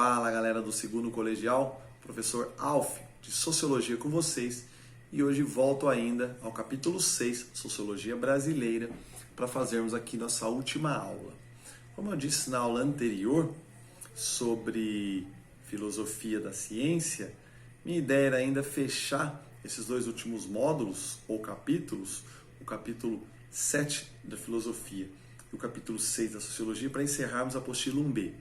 Fala galera do segundo colegial, professor Alf de Sociologia com vocês e hoje volto ainda ao capítulo 6, Sociologia Brasileira, para fazermos aqui nossa última aula. Como eu disse na aula anterior sobre filosofia da ciência, minha ideia era ainda fechar esses dois últimos módulos ou capítulos, o capítulo 7 da filosofia e o capítulo 6 da sociologia, para encerrarmos a apostila 1B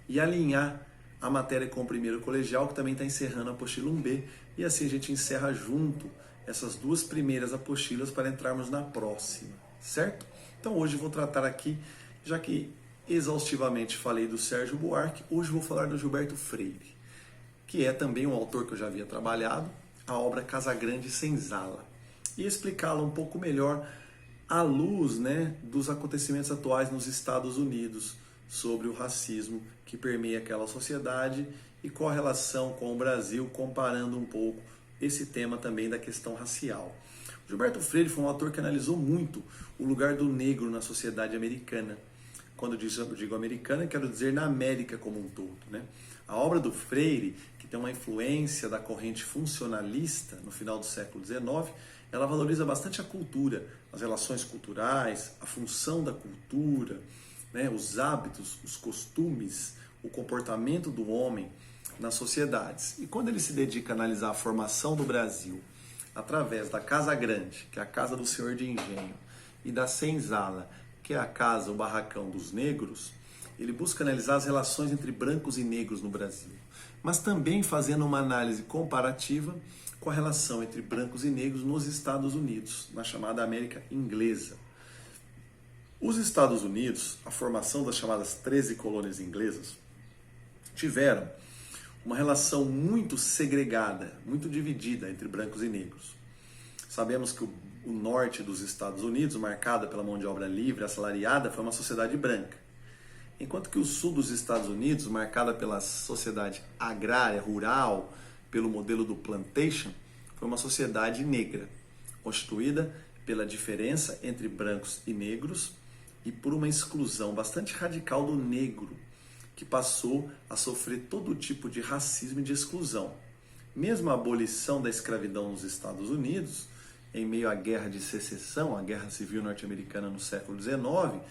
e alinhar a matéria com o primeiro colegial, que também está encerrando a apostila 1B, e assim a gente encerra junto essas duas primeiras apostilas para entrarmos na próxima, certo? Então hoje vou tratar aqui, já que exaustivamente falei do Sérgio Buarque, hoje vou falar do Gilberto Freire, que é também um autor que eu já havia trabalhado, a obra Casagrande e Senzala, e explicá-la um pouco melhor à luz, dos acontecimentos atuais nos Estados Unidos, sobre o racismo que permeia aquela sociedade e qual a relação com o Brasil, comparando um pouco esse tema também da questão racial. Gilberto Freire foi um autor que analisou muito o lugar do negro na sociedade americana. Quando eu digo americana, quero dizer na América como um todo. A obra do Freire, que tem uma influência da corrente funcionalista no final do século XIX, ela valoriza bastante a cultura, as relações culturais, a função da cultura, os hábitos, os costumes, o comportamento do homem nas sociedades. E quando ele se dedica a analisar a formação do Brasil através da Casa Grande, que é a casa do senhor de engenho, e da Senzala, que é a casa, o barracão dos negros, ele busca analisar as relações entre brancos e negros no Brasil, mas também fazendo uma análise comparativa com a relação entre brancos e negros nos Estados Unidos, na chamada América Inglesa. Os Estados Unidos, a formação das chamadas 13 colônias inglesas, tiveram uma relação muito segregada, muito dividida entre brancos e negros. Sabemos que o norte dos Estados Unidos, marcada pela mão de obra livre, assalariada, foi uma sociedade branca. Enquanto que o sul dos Estados Unidos, marcada pela sociedade agrária, rural, pelo modelo do plantation, foi uma sociedade negra, constituída pela diferença entre brancos e negros e por uma exclusão bastante radical do negro, que passou a sofrer todo tipo de racismo e de exclusão. Mesmo a abolição da escravidão nos Estados Unidos, em meio à Guerra de Secessão, a Guerra Civil Norte-Americana no século XIX,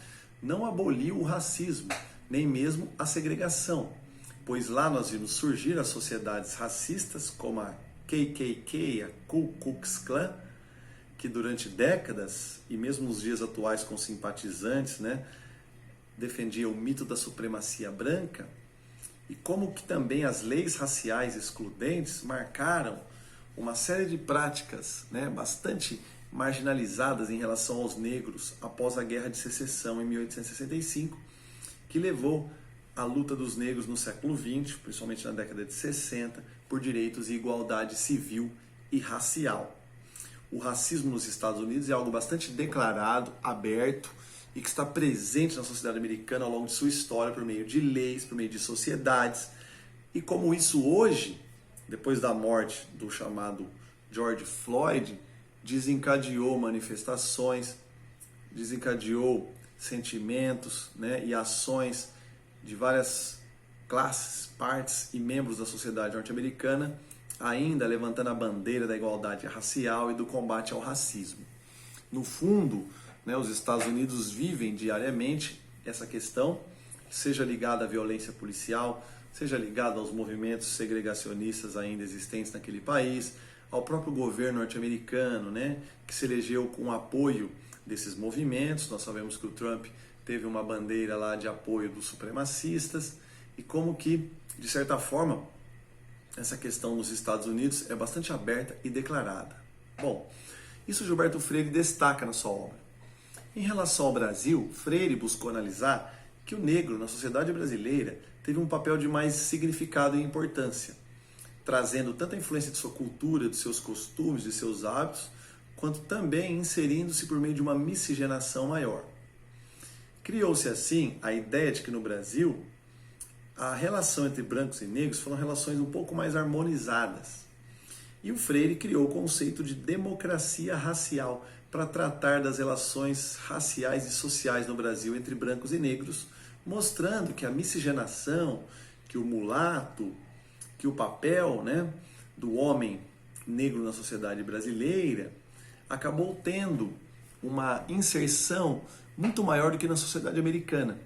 não aboliu o racismo, nem mesmo a segregação, pois lá nós vimos surgir as sociedades racistas como a KKK, a Ku Klux Klan, que durante décadas, e mesmo nos dias atuais com simpatizantes, defendia o mito da supremacia branca, e como que também as leis raciais excludentes marcaram uma série de práticas bastante marginalizadas em relação aos negros após a Guerra de Secessão em 1865, que levou à luta dos negros no século XX, principalmente na década de 60, por direitos e igualdade civil e racial. O racismo nos Estados Unidos é algo bastante declarado, aberto e que está presente na sociedade americana ao longo de sua história por meio de leis, por meio de sociedades. E como isso hoje, depois da morte do chamado George Floyd, desencadeou manifestações, desencadeou sentimentos e ações de várias classes, partes e membros da sociedade norte-americana, ainda levantando a bandeira da igualdade racial e do combate ao racismo. No fundo, os Estados Unidos vivem diariamente essa questão, seja ligada à violência policial, seja ligada aos movimentos segregacionistas ainda existentes naquele país, ao próprio governo norte-americano, que se elegeu com o apoio desses movimentos. Nós sabemos que o Trump teve uma bandeira lá de apoio dos supremacistas, e como que, de certa forma, essa questão nos Estados Unidos é bastante aberta e declarada. Bom, isso Gilberto Freire destaca na sua obra. Em relação ao Brasil, Freire buscou analisar que o negro na sociedade brasileira teve um papel de mais significado e importância, trazendo tanta influência de sua cultura, de seus costumes, de seus hábitos, quanto também inserindo-se por meio de uma miscigenação maior. Criou-se assim a ideia de que no Brasil a relação entre brancos e negros foram relações um pouco mais harmonizadas. E o Freire criou o conceito de democracia racial para tratar das relações raciais e sociais no Brasil entre brancos e negros, mostrando que a miscigenação que o mulato, que o papel, né, do homem negro na sociedade brasileira acabou tendo uma inserção muito maior do que na sociedade americana.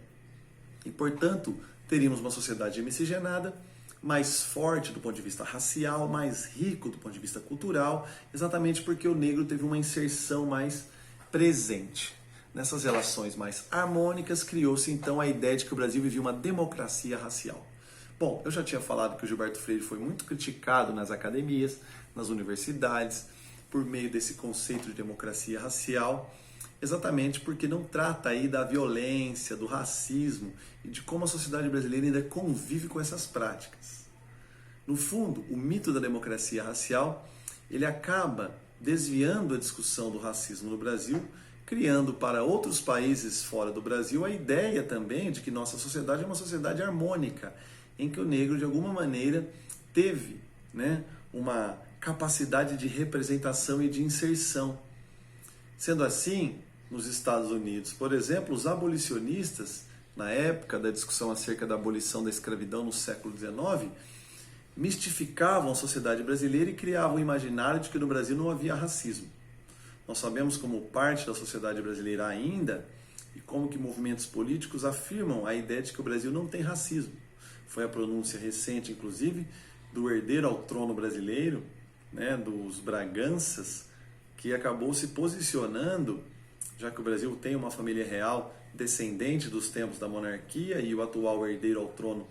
E, portanto, teríamos uma sociedade miscigenada, mais forte do ponto de vista racial, mais rico do ponto de vista cultural, exatamente porque o negro teve uma inserção mais presente. Nessas relações mais harmônicas, criou-se então a ideia de que o Brasil vivia uma democracia racial. Bom, eu já tinha falado que o Gilberto Freire foi muito criticado nas academias, nas universidades, por meio desse conceito de democracia racial, exatamente porque não trata aí da violência, do racismo e de como a sociedade brasileira ainda convive com essas práticas. No fundo, o mito da democracia racial, ele acaba desviando a discussão do racismo no Brasil, criando para outros países fora do Brasil a ideia também de que nossa sociedade é uma sociedade harmônica, em que o negro de alguma maneira teve, né, uma capacidade de representação e de inserção. Sendo assim, nos Estados Unidos, por exemplo, os abolicionistas, na época da discussão acerca da abolição da escravidão no século XIX, mistificavam a sociedade brasileira e criavam o imaginário de que no Brasil não havia racismo. Nós sabemos como parte da sociedade brasileira ainda e como que movimentos políticos afirmam a ideia de que o Brasil não tem racismo. Foi a pronúncia recente, inclusive, do herdeiro ao trono brasileiro, né, dos Braganças, que acabou se posicionando, já que o Brasil tem uma família real descendente dos tempos da monarquia e o atual herdeiro ao trono,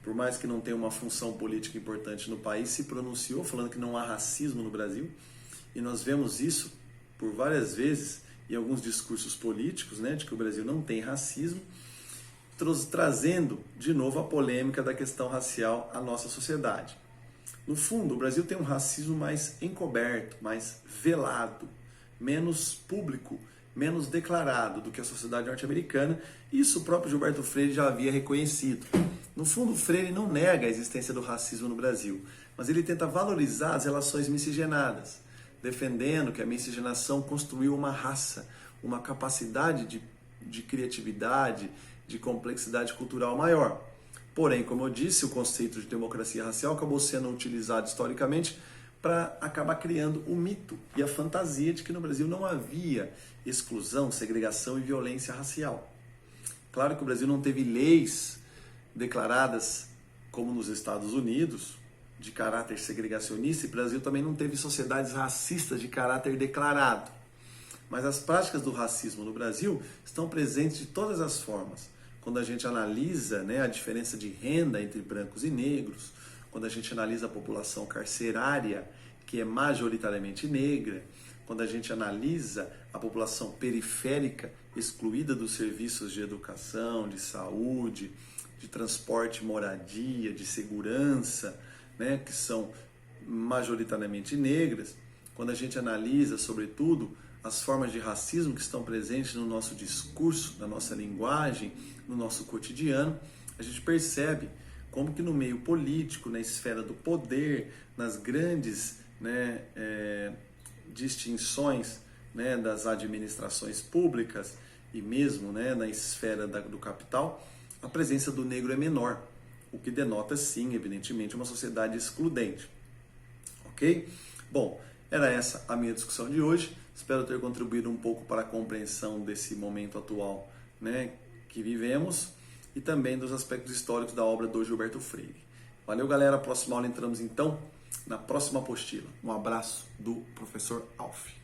por mais que não tenha uma função política importante no país, se pronunciou falando que não há racismo no Brasil. E nós vemos isso por várias vezes em alguns discursos políticos, né, de que o Brasil não tem racismo, trazendo de novo a polêmica da questão racial à nossa sociedade. No fundo, o Brasil tem um racismo mais encoberto, mais velado, menos público, menos declarado do que a sociedade norte-americana, e isso o próprio Gilberto Freire já havia reconhecido. No fundo, Freire não nega a existência do racismo no Brasil, mas ele tenta valorizar as relações miscigenadas, defendendo que a miscigenação construiu uma raça, uma capacidade de criatividade, de complexidade cultural maior. Porém, como eu disse, o conceito de democracia racial acabou sendo utilizado historicamente para acabar criando o mito e a fantasia de que no Brasil não havia exclusão, segregação e violência racial. Claro que o Brasil não teve leis declaradas como nos Estados Unidos, de caráter segregacionista, e o Brasil também não teve sociedades racistas de caráter declarado. Mas as práticas do racismo no Brasil estão presentes de todas as formas. Quando a gente analisa, né, a diferença de renda entre brancos e negros, quando a gente analisa a população carcerária, que é majoritariamente negra, quando a gente analisa a população periférica, excluída dos serviços de educação, de saúde, de transporte, moradia, de segurança, né, que são majoritariamente negras, quando a gente analisa, sobretudo, as formas de racismo que estão presentes no nosso discurso, na nossa linguagem, no nosso cotidiano, a gente percebe como que no meio político, na esfera do poder, nas grandes, né, distinções, né, das administrações públicas e mesmo, né, na esfera do capital, a presença do negro é menor, o que denota, sim, evidentemente, uma sociedade excludente. Ok? Bom, era essa a minha discussão de hoje. Espero ter contribuído um pouco para a compreensão desse momento atual, né, que vivemos e também dos aspectos históricos da obra do Gilberto Freire. Valeu, galera. Próxima aula entramos, então, na próxima apostila. Um abraço do professor Alf.